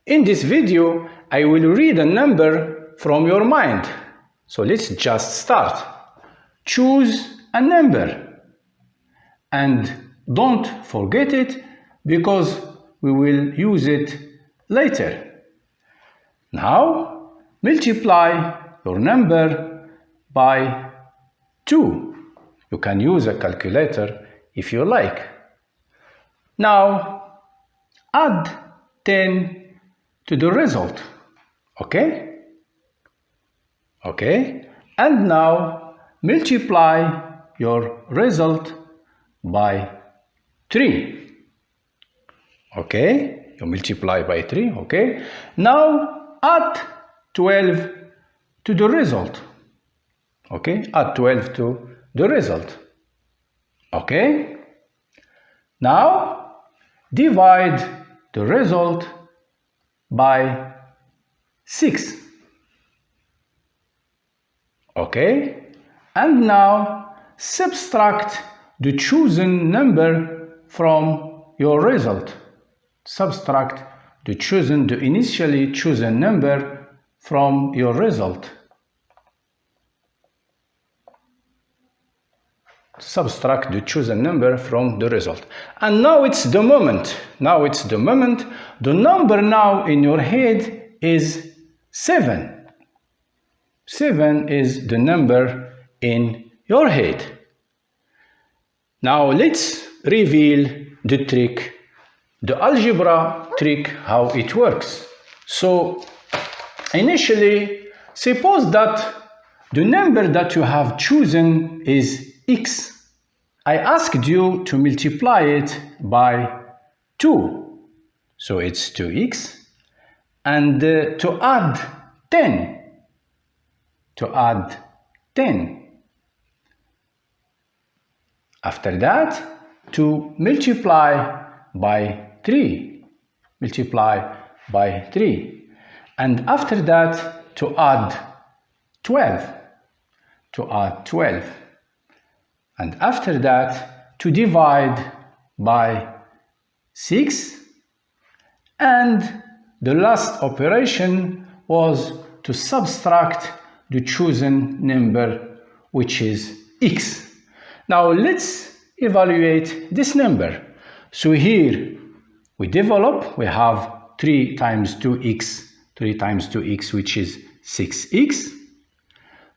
In this video, I will read a number from your mind. So let's just start. Choose a number and don't forget it because we will use it later. Now, multiply your number by 2. You can use a calculator if you like. Now, add 10 to the result. Okay? Okay? And now, multiply your result by 3. Okay? You multiply by 3. Okay? Now, add 12 to the result. Okay? Add 12 to the result. Okay? Now, divide the result by 6. Okay? And now, subtract the chosen number from your result. Subtract the initially chosen number from your result. Subtract the chosen number from the result. And now it's the moment. Now it's the moment. The number now in your head is 7. 7 is the number in your head. Now let's reveal the trick, the algebra trick, how it works. So initially, suppose that the number that you have chosen is x. I asked you to multiply it by 2. So it's 2x. And to add 10. To add 10. After that, to multiply by 3. Multiply by 3. And after that, to add 12. To add 12. And after that, to divide by 6. And the last operation was to subtract the chosen number, which is x. Now let's evaluate this number. So here we have 3 times 2x, 3 times 2x, which is 6x,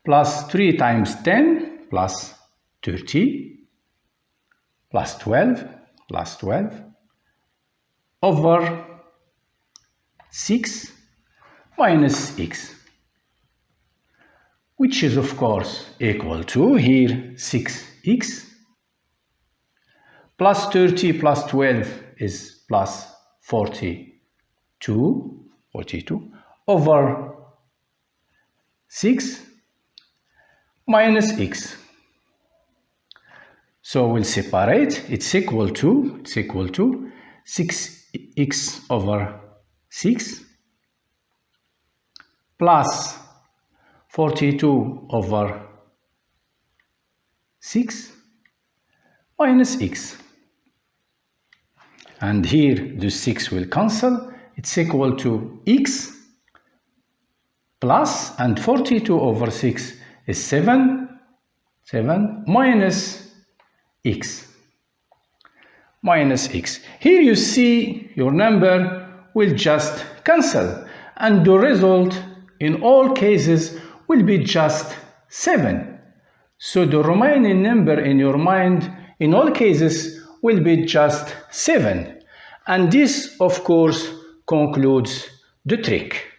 plus 3 times 10, plus 30, plus 12, over 6 minus x, which is of course equal to here 6x, plus 30 plus 12 is plus 42, over 6 minus x. So we'll separate. It's equal to 6x over 6 plus 42 over 6 minus x. And here the 6 will cancel. It's equal to x plus, and 42 over 6 is 7 minus x. Minus x. Here you see your number will just cancel, and the result in all cases will be just 7. So the remaining number in your mind in all cases will be just 7. And this, of course, concludes the trick.